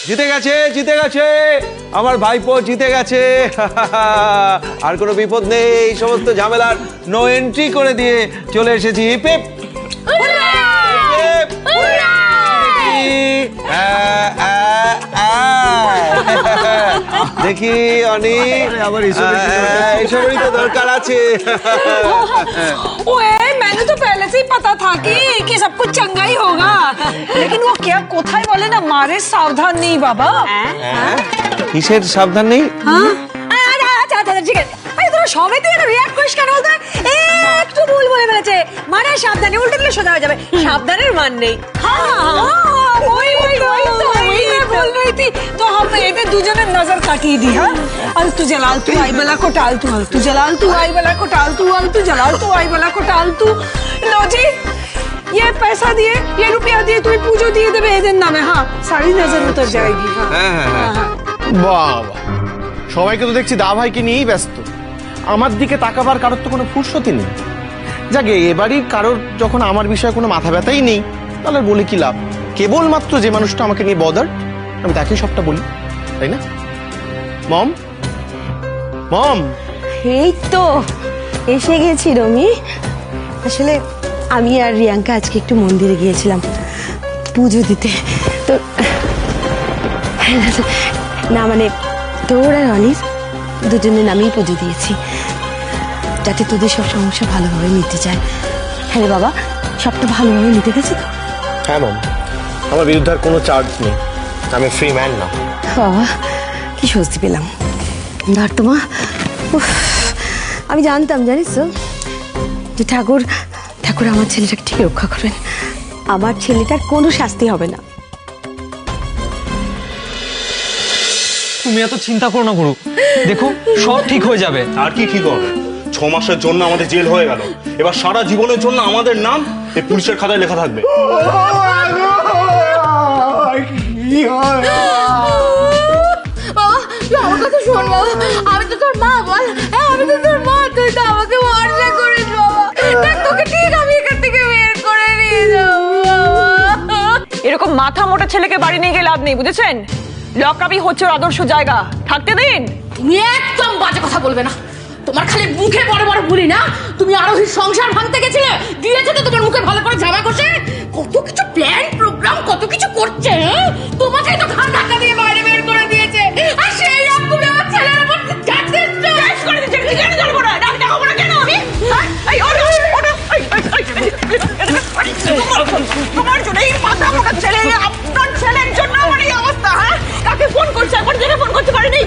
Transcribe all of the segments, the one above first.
জিতে গেছে, জিতে গেছে, আমার ভাইপো জিতে গেছে। আর কোনো বিপদ নেই, এই সমস্ত ঝামেলার নো এন্ট্রি করে দিয়ে চলে এসেছি। হিপ देखी अनी तो दरकार आछे। ओए मैंने तो पहले से ही पता था कि सब कुछ चंगा ही होगा, लेकिन वो क्या कोथाई बोले ना मारे सावधान नहीं बाबा। किसेर सावधान नहीं? हाँ अच्छा ठीक है। अरे তোরা সবাই তো এটা রিঅ্যাক্ট করিস কেন? একটু ভুল বলে ফেলেছে, মানে সাবধানে উল্টে দিলে সোজা হয়ে যাবে। সাবধানের মান নেই। वही मैं बोल रही थी, तो हम इधर दूजने नजर काटी दी। हाँ अलतू जलाल तू आई बला को टाल तू, अलतू जलाल तू आई बला को टाल तू, अलतू जलाल तू आई बला को टाल तू। लो जी ये पैसा दिए, ये रुपया दिए, तुम पूजो दिए देवे एদের নামে। हाँ सारी नजर उतर जाएगी। বাবা, সবাইকে তো দেখছি দা ভাইকে নিয়েই ব্যস্ত, আমার দিকে তাকাবার কারোর তো কোনো ফুরসতই নেই। যাকে এবারই কারোর যখন আমার বিষয়ে কোনো মাথা ব্যথাই নেই, তাহলে বলে কি লাভ? কেবলমাত্র যে মানুষটা আমাকে নিয়ে বদার, আমি তাকেই সবটা বলি, তাই না? মম মম, এই তো এসে গেছি রমি। আসলে আমি আর রিয়াঙ্কা আজকে একটু মন্দিরে গিয়েছিলাম পুজো দিতে। তো না মানে তোর আর অনির দুজনের নামেই পুজো দিয়েছি, যাতে তোদের সব সমস্যা ভালোভাবে মিটে যায়। হ্যাঁ রে বাবা, সবটা ভালোভাবে মিটে গেছে তো? হ্যাঁ মম, আমার বিরুদ্ধে আর কোনো চার্জ নেই, আমি ফ্রি ম্যান না। বাবা কি স্বস্তি পেলাম। ধর তো মা, আমি জানতাম জানিস তো যে ঠাকুর আমার ছেলেটাকে ঠিক রক্ষা করবেন, আমার ছেলেটার কোনো শাস্তি হবে না। তুমি এত চিন্তা করো না গুরু, দেখো সব ঠিক হয়ে যাবে। আর কি ঠিক হবে? 6 মাসের জন্য আমাদের জেল হয়ে গেল, এবার সারা জীবনের জন্য আমাদের নাম এই পুলিশের খাতায় লেখা থাকবে। আমার কথা শোন বাবা, আমি তো তোর মা, বল। হ্যাঁ আমি তো তোর মা, তুই তো আমাকে ভরসা করিস বাবা। দেখ তোকে ঠিক আমি এখান থেকে বের করে নিয়ে যাবো। এরকম মাথা মোটা ছেলেকে বাড়ি নিয়ে গিয়ে লাভ নেই, বুঝেছেন? লকআপই হচ্ছে ওর আদর্শ জায়গা, থাকতে দিন। তুমি একদম বাজে কথা বলবে না, তোমার খালি মুখে বড় বড় বলি না। তুমি আরোহীর সংসার ভাঙতে গেছিলে, দিয়েছে তো তোমার মুখে ভালো করে জামা কষে। কত কিছু প্ল্যান প্রোগ্রাম, কত কিছু করছে। তোমাকে তো ঘাট ধাক্কা দিয়ে বাইরে বের করে দিয়েছে, আর সেই রকম আমার ছেলের উপর টেস্ট করে দিচ্ছে। কেন জানবো না, ডাক দেখাবো না কেন আমি? তোমার জন্য এই মাথা মোটা ছেলে, আপনার ছেলের জন্য আমার এই অবস্থা। হ্যাঁ কাকে ফোন করছে, একবার দেখে ফোন করতে পারিনি।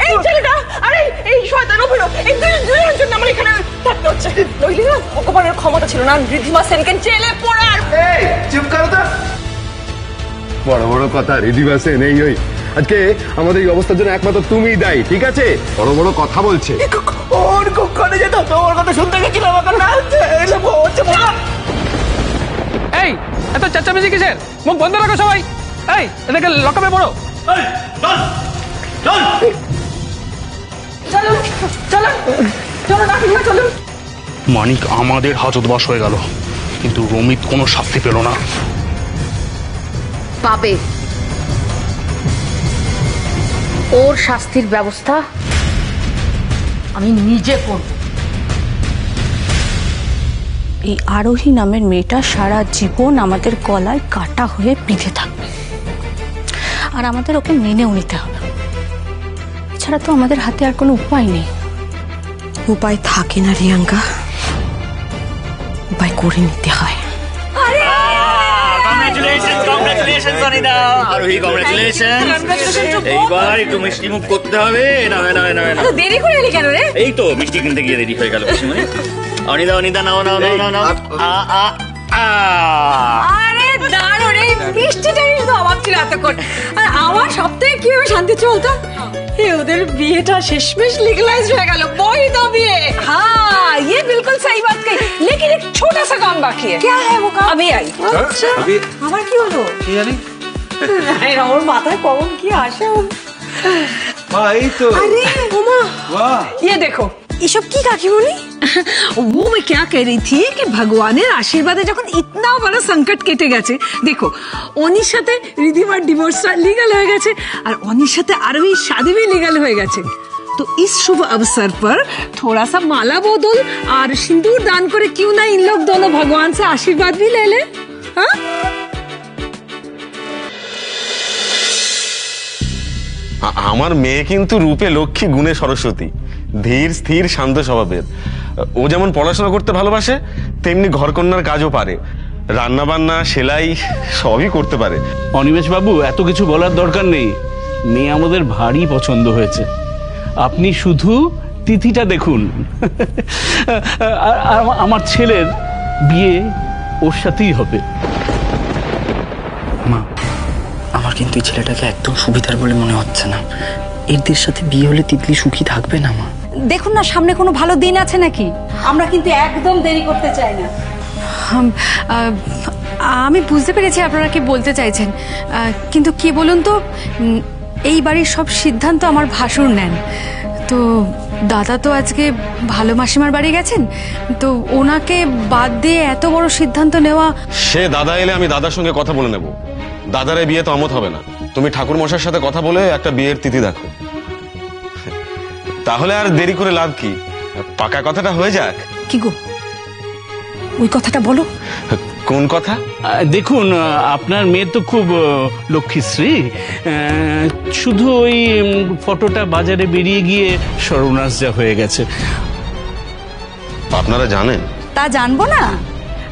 এই ছেলেটা, আরে এই শয়তান অভিনয়, এই দুজনের জন্য আমার এখানে থাকতে হচ্ছে। নইলে না ভগবানের ক্ষমতা ছিল না রিধিমা সেনকে জেলে পড়ার। চুপ করো তো, বড় বড় কথা। রিধিমা সেন এই ওই আজকে আমাদের এই অবস্থার জন্য একমাত্র তুমিই দায়ী, ঠিক আছে? বড় বড় কথা বলছে। ওর কখনো যেত তোর কথা শুনতে গেছিলাম, এখন না হচ্ছে। এই এত চেঁচামেচি কিসের? মুখ বন্ধ রাখো সবাই। এই এটাকে লকআপে পড়ো। মানিক আমাদের হাজতবাস হয়ে গেল, কিন্তু রমিত কোনো শাস্তি পেল না। পাবে, ওর শাস্তির ব্যবস্থা আমি নিজে করব। এই আরোহী নামের মেয়েটা সারা জীবন আমাদের গলায় কাটা হয়ে বিঁধে থাকবে, আর আমাদের ওকে মেনেও নিতে হবে। এছাড়া তো আমাদের হাতে আর কোনো উপায় নেই। উপায় থাকে না রিয়াঙ্কা, উপায় করে নিতে হয়। এইবার একটু মিষ্টি মুখ করতে হবে। দেরি করে এলি কেন রে? এই তো মিষ্টি কিনতে গিয়ে দেরি হয়ে গেল। অনিদা অনিদা নাও নাও নাও নাও নাও। আরে দাঁড়ো রে, মিষ্টিটাই তো অভাব ছিল এতক্ষণ। আর আমার সপ্তাহে কিভাবে শান্তি চলতো, ওদের বিয়েটা শেষমেশ লিগ্যালাইজড হয়ে গেল। বই তো বিয়ে। हाँ ये बिल्कुल सही बात कही, लेकिन एक छोटा सा काम बाकी है। क्या है वो काम? अभी आई। अच्छा আমার কি হলো কি জানি? ওর মাথায় কখন কি আসে। ভাই তো अरे उमा, वाह, ये देखो এসব কি কাকিমণি? वो मैं क्या कह रही थी कि ভগবানের আশীর্বাদে যখন ইতনা বড় সংকট কেটে গেছে, দেখো অনির সাথে রিধিমার ডিভোর্সটা লিগ্যাল হয়ে গেছে আর অনির সাথে আরোহীর शादी भी लीगल হয়ে গেছে। तो इस शुभ अवसर पर थोड़ा सा माला बदल और सिंदूर दान करे क्यों ना इन लोग दोनों भगवान से आशीर्वाद भी ले ले। हाँ আমার মেয়ে কিন্তু রূপে লক্ষ্মী, গুণে সরস্বতী, ধীর স্থির শান্ত স্বভাবের। ও যেমন পড়াশোনা করতে ভালোবাসে, তেমনি ঘরকন্যার কাজও পারে, রান্না বান্না, সেলাই সবই করতে পারে। অনিমেষ বাবু, এত কিছু বলার দরকার নেই, মেয়ে আমাদের ভারী পছন্দ হয়েছে। আপনি শুধু তিথিটা দেখুন। আর আমার ছেলের বিয়ে ওর সাথেই হবে। মা, আমার কিন্তু এই ছেলেটাকে একদম সুবিধার বলে মনে হচ্ছে না। এদের সাথে বিয়ে হলে তিতলি সুখী থাকবে না মা। দেখুন না সামনে কোনো ভালো দিন আছে নাকি? আমরা কিন্তু একদম দেরি করতে চাই না। আমি বুঝতে পেরেছি আপনারা কি বলতে চাইছেন, কিন্তু কি বলুন তো, এই বাড়ির সব সিদ্ধান্ত আমার ভাসুর নেন। তো দাদা তো আজকে ভালো মাসিমার বাড়ি গেছেন, তো ওনাকে বাদ দিয়ে এত বড় সিদ্ধান্ত নেওয়া। সে দাদা এলে আমি দাদার সঙ্গে কথা বলে নেব। দাদার এই বিয়ে তো অমত হবে না। তুমি ঠাকুর মশাইয়ের সাথে কথা বলে একটা বিয়ের তিথি দেখো। তাহলে আর দেরি করে লাভ কি, পাকা কথাটা হয়ে যাক। কি গো, ওই কথাটা বলো। কোন কথা? দেখুন, আপনার মেয়ে তো খুব লক্ষ্মীশ্রী, শুধু ওই ফটোটা বাজারে বেরিয়ে গিয়ে সর্বনাশ যা হয়ে গেছে। আপনারা জানেন? তা জানবো না,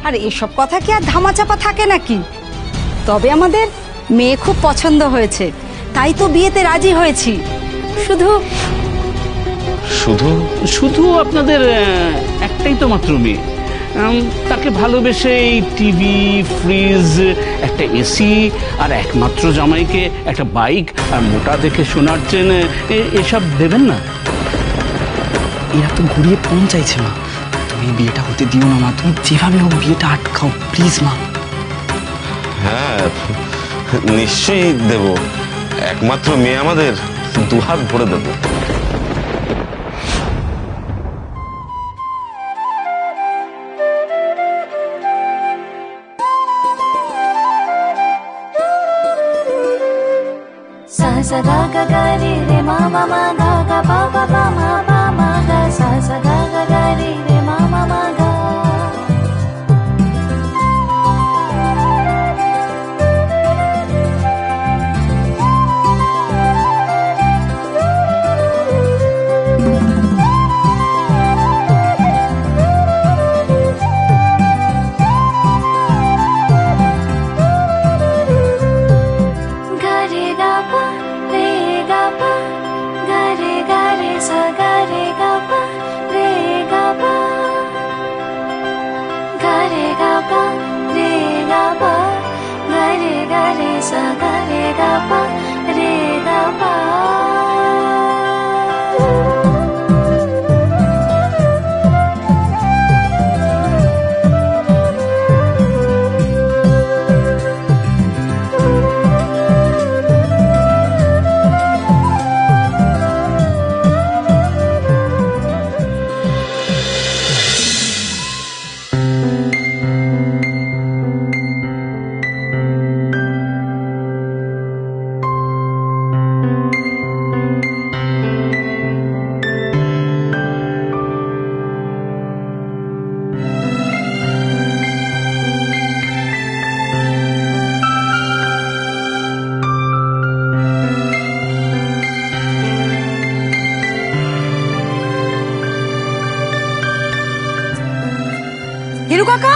আর এসব কথা কি আর ধামাচাপা থাকে নাকি? তবে আমাদের মেয়ে খুব পছন্দ হয়েছে, তাই তো বিয়েতে রাজি হয়েছি। শুধু শুধু শুধু আপনাদের একটাই তো মাত্র মেয়ে, তাকে ভালোবেসে এই টিভি, ফ্রিজ, একটা এসি আর একমাত্র জামাইকে একটা বাইক আর মোটা দেখে সোনার চেন এসব দেবেন না? এরা তো ঘুরিয়ে ফোন চাইছে মা। তুমি বিয়েটা হতে দিও না মা, তুমি যেভাবে হোক বিয়েটা আটকাও প্লিজ মা। হ্যাঁ, নিশ্চয়ই দেব। একমাত্র মেয়ে আমাদের, দুহাত ভরে দেব। sa sa ga ga ga re re ma ma ma ga ga pa pa pa ma pa ma ga sa sa ga ga ga re re ma ma ma ga Hiru কাকা,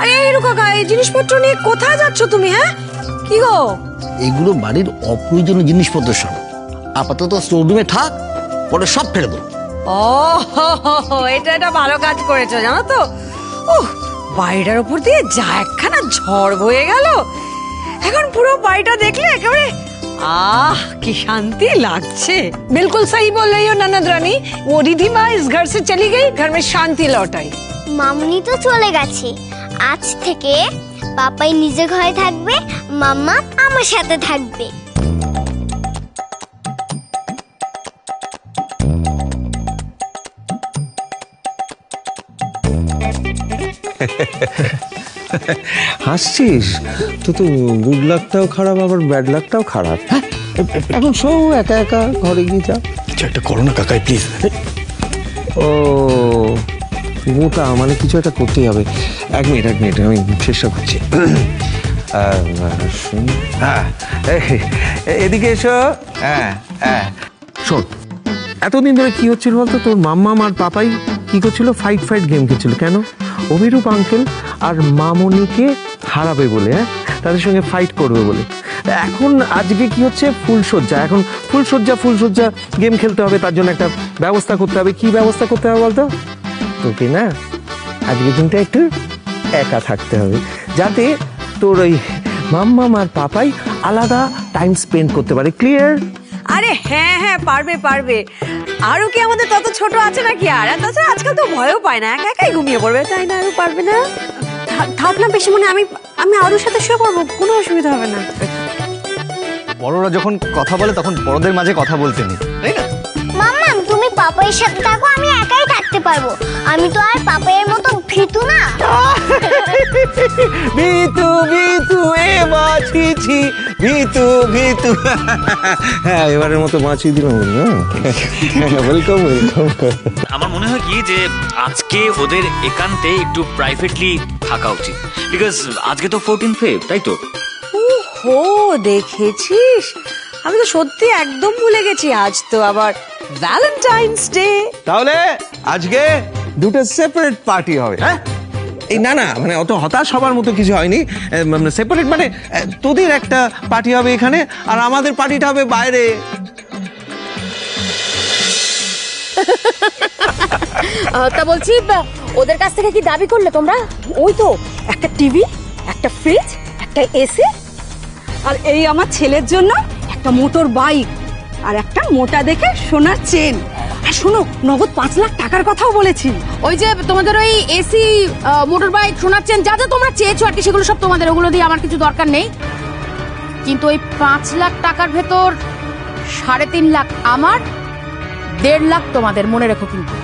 আরে হিরু কাকা, এই জিনিসপত্র নিয়ে কোথায় যাচ্ছ তুমি? হ্যাঁ কি গো? এগুলো বাড়ির অপ্রয়োজনীয় জিনিসপত্র সব, আপাতত স্টোররুমে থাক, পরে সব ফেলে দেবো। ও এটা ভালো কাজ করেছো জানো তো। বাড়িটার উপর দিয়ে যা একখানা ঝড় বয়ে গেল, এখন পুরো বাড়িটা দেখলে একেবারে কি শান্তি লাগছে। बिल्कुल सही बोल रही हो ननद रानी, वो रिधिमा इस घर से चली गई, घर में शांति लौट आई। মামুনি তো চলে গেছে, আজ থেকে পাপাই নিজে ঘরে থাকবে, মাম্মা আমার সাথে থাকবে। হাসছিস? তো গুড লাকটাও খারাপ, আবার ব্যাড লাকটাও খারাপ। হ্যাঁ, এখন শো একা একা ঘরে গিয়ে যা। কিছু একটা করো না কাকাই প্লিজ। ও গোটা মানে কিছু একটা করতেই হবে। এক মিনিট আমি চেষ্টা করছি। হ্যাঁ, এদিকে এসো। হ্যাঁ শোন, এতদিন ধরে কি হচ্ছিল বলতো? তোর মাম্মা আর পাপাই কি করছিল? ফাইট গেম খেলছিল। কেন? অভিরূপ আঙ্কেল আর মামনিকে হারাবে বলে, হ্যাঁ, তাদের সঙ্গে ফাইট করবে বলে। এখন আজকে কি হচ্ছে? ফুলসজ্জা। এখন ফুলসজ্জা গেম খেলতে হবে, তার জন্য একটা ব্যবস্থা করতে হবে। কি ব্যবস্থা করতে হবে বলতো? তোকে না আজকে দিনটা একটু একা থাকতে হবে, যাতে তোর ওই মাম্মা আর পাপাই আলাদা টাইম স্পেন্ড করতে পারে। ক্লিয়ার? আরে হ্যাঁ পারবে। আরও কি আমাদের তত ছোট আছে নাকি? আর তাছাড়া আজকাল তো ভয়ও পায় না, একা একাই ঘুমিয়ে পড়বে, তাই না? আরও পারবে না? থাক না বেশি, মানে আমি আরুর সাথে শুয়ে পড়বো, কোনো অসুবিধা হবে না। বড়রা যখন কথা বলে তখন বড়দের মাঝে কথা বলতে নেই, তাই না? মাম্মা তুমি পাপাইয়ের সাথে থাকো, আমি একাই থাকতে পারবো। আমি তো আর পাপাইয়ের মতো ভীতু না। ভিতু এ মাছি ভিতু। হ্যাঁ, এবারের মতো মাছি দিলাম। ওয়েলকাম। আমার মনে হয় কি যে আজকে ওদের একান্তে একটু প্রাইভেটলি থাকা উচিত, বিকজ আজকে তো 14 ফেব, তাই তো? ও দেখেছিস, আমি তো সত্যি একদম ভুলে গেছি, আজ তো আবার ভ্যালেন্টাইন্স ডে। তাহলে আজকে দুটো সেপারেট পার্টি হবে। হ্যাঁ, এই না মানে অত হতাশ হবার মতো কিছু হয়নি। সেপারেট মানে তোদের একটা পার্টি হবে এখানে, আর আমাদের পার্টিটা হবে বাইরে। তা বলছি, ওদের কাছ থেকে কি দাবি করলে তোমরা? ওই তো একটা টিভি, একটা ফ্রিজ, একটা এসি, আর এই আমার ছেলের জন্য একটা মোটর বাইক, আর একটা মোটা দেখে সোনার চেন। আর শোনো, নগদ 5 লাখ টাকার কথাও বলেছি। ওই যে তোমাদের ওই এসি, মোটর বাইক, সোনার চেন, যা যা তোমরা চেয়েছো আর কি, সেগুলো সব তোমাদের, ওগুলো দিয়ে আমার কিছু দরকার নেই। কিন্তু ওই 5 লাখ টাকার ভেতর 3.5 লাখ আমার, 1.5 লাখ তোমাদের, মনে রেখো কিন্তু।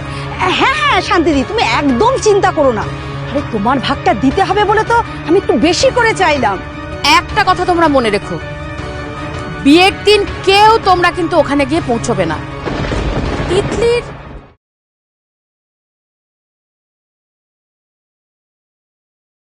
হ্যাঁ শান্তিদি, তুমি একদম চিন্তা করো না। আরে তোমার ভাগটা দিতে হবে বলে তো আমি একটু বেশি করে চাইলাম। একটা কথা তোমরা মনে রেখো, বিয়ের দিন কেউ তোমরা কিন্তু ওখানে গিয়ে পৌঁছবে না। তিতলির